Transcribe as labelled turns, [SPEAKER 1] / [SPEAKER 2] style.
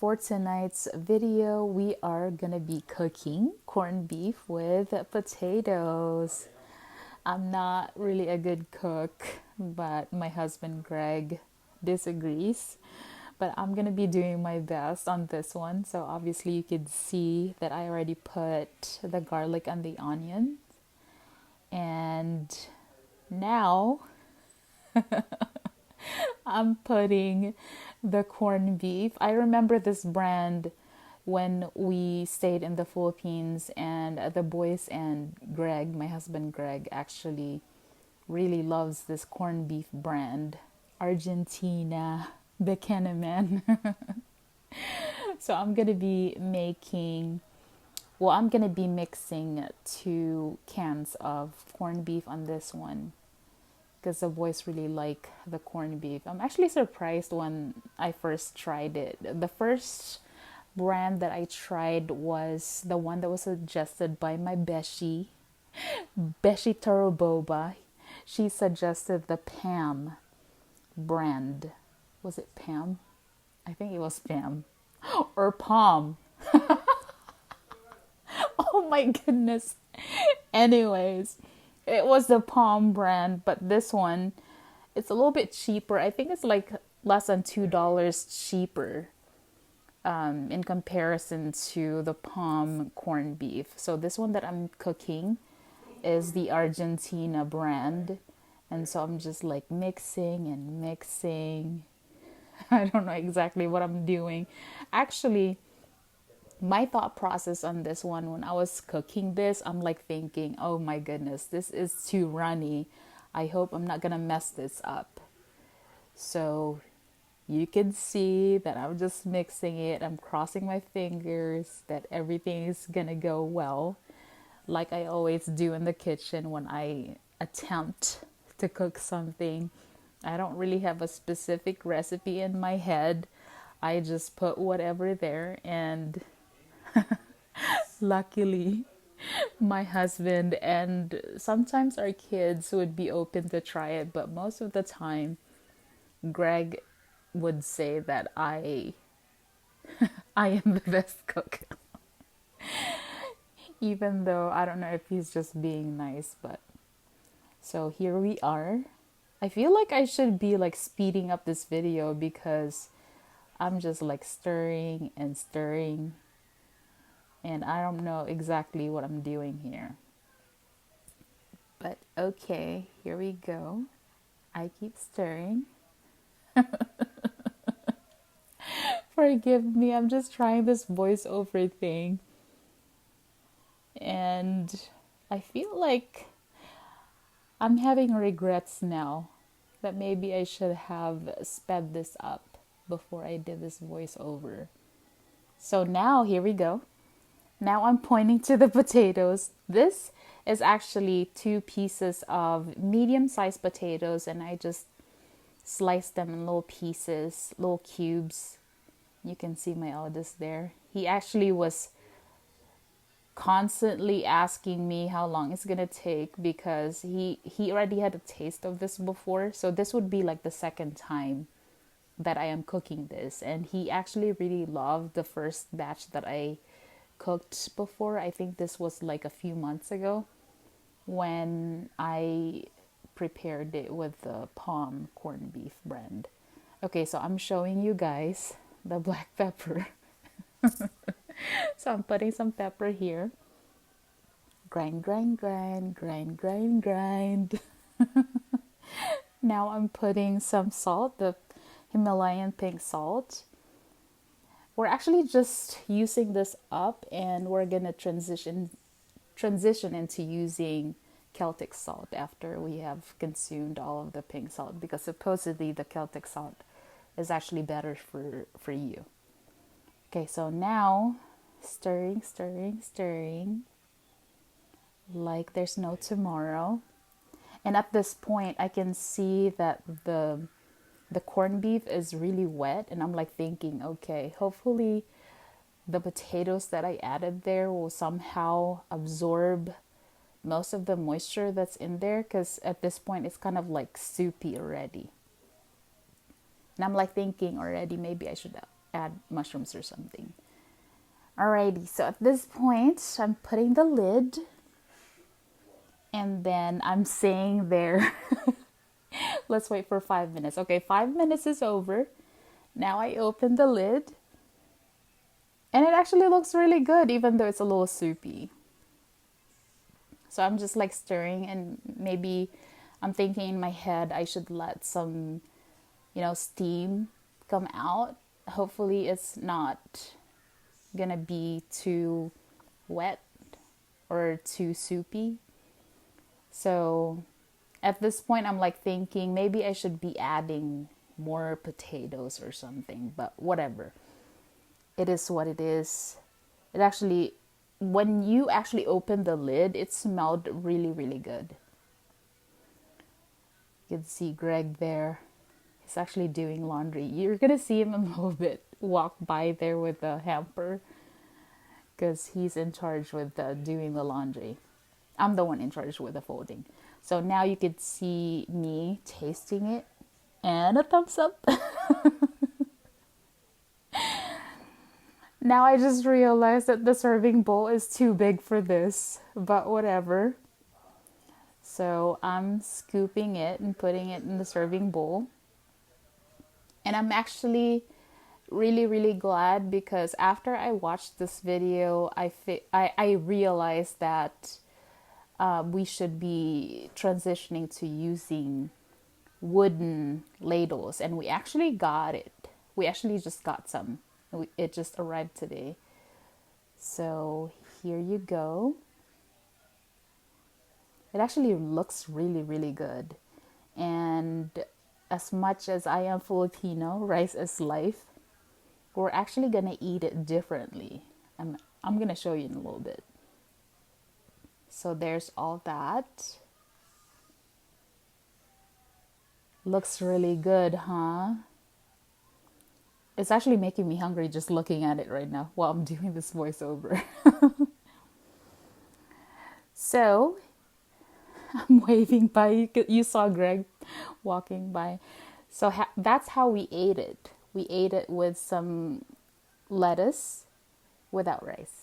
[SPEAKER 1] for tonight's video, we are gonna be cooking corned beef with potatoes. I'm not really a good cook, but my husband Greg disagrees. But I'm gonna be doing my best on this one. So obviously you could see that I already put the garlic and the onion. And now I'm putting the corned beef. I remember this brand when we stayed in the Philippines, and the boys and Greg, my husband Greg, actually really loves this corned beef brand. Argentina, the Kenneman. So I'm gonna be mixing 2 cans of corned beef on this one because the boys really like the corned beef. I'm actually surprised when I first tried it. The first brand that I tried was the one that was suggested by my Beshi Toroboba. She suggested the Pam brand. Was it Pam? I think it was Pam. Or Palm. Oh my goodness. Anyways, it was the Palm brand, but this one, it's a little bit cheaper. I think it's like less than $2 cheaper in comparison to the Palm corned beef. So this one that I'm cooking is the Argentina brand. And so I'm just like mixing and mixing. I don't know exactly what I'm doing. Actually, my thought process on this one, when I was cooking this, I'm like thinking, oh my goodness, this is too runny. I hope I'm not gonna mess this up. So you can see that I'm just mixing it. I'm crossing my fingers that everything is gonna go well, like I always do in the kitchen when I attempt to cook something. I don't really have a specific recipe in my head. I just put whatever there, and luckily my husband and sometimes our kids would be open to try it, but most of the time Greg would say that I am the best cook. Even though I don't know if he's just being nice, but so here we are. I feel like I should be like speeding up this video because I'm just like stirring and stirring, and I don't know exactly what I'm doing here. But okay, here we go. I keep stirring. Forgive me, I'm just trying this voiceover thing. And I feel like I'm having regrets now that maybe I should have sped this up before I did this voiceover. So now, here we go. Now I'm pointing to the potatoes. This is actually 2 pieces of medium-sized potatoes, and I just sliced them in little pieces, little cubes. You can see my eldest there. He actually was constantly asking me how long it's gonna take because he already had a taste of this before. So this would be like the second time that I am cooking this, and he actually really loved the first batch that I cooked before. I think this was like a few months ago when I prepared it with the Palm corned beef brand. Okay, so I'm showing you guys the black pepper. So I'm putting some pepper here. Grind, grind, grind, grind, grind, grind. Now I'm putting some salt, the Himalayan pink salt. We're actually just using this up, and we're gonna transition into using Celtic salt after we have consumed all of the pink salt, because supposedly the Celtic salt is actually better for you. Okay, so now stirring, stirring, stirring like there's no tomorrow. And at this point I can see that the corned beef is really wet, and I'm like thinking, okay, hopefully the potatoes that I added there will somehow absorb most of the moisture that's in there, because at this point it's kind of like soupy already. And I'm like thinking already, maybe I should add mushrooms or something. Alrighty, so at this point, I'm putting the lid, and then I'm saying there, let's wait for 5 minutes. Okay, 5 minutes is over. Now I open the lid, and it actually looks really good, even though it's a little soupy. So I'm just like stirring, and maybe I'm thinking in my head I should let some, steam come out. Hopefully it's not gonna be too wet or too soupy. So at this point I'm like thinking maybe I should be adding more potatoes or something, but whatever. It is what it is. It actually, when you actually open the lid, it smelled really, really good. You can see Greg there. He's actually doing laundry. You're gonna see him a little bit walk by there with the hamper because he's in charge with doing the laundry. I'm the one in charge with the folding. So now you could see me tasting it, and a thumbs up. Now I just realized that the serving bowl is too big for this, but whatever. So I'm scooping it and putting it in the serving bowl. And I'm actually really, really glad because after I watched this video, I realized that we should be transitioning to using wooden ladles, and we actually got it. We actually just got some. It just arrived today. So here you go. It actually looks really, really good. And as much as I am Filipino, rice is life, we're actually gonna eat it differently. I'm gonna show you in a little bit. So there's all that. Looks really good, huh? It's actually making me hungry just looking at it right now while I'm doing this voiceover. So I'm waving by. You saw Greg walking by. So that's how we ate it. We ate it with some lettuce without rice.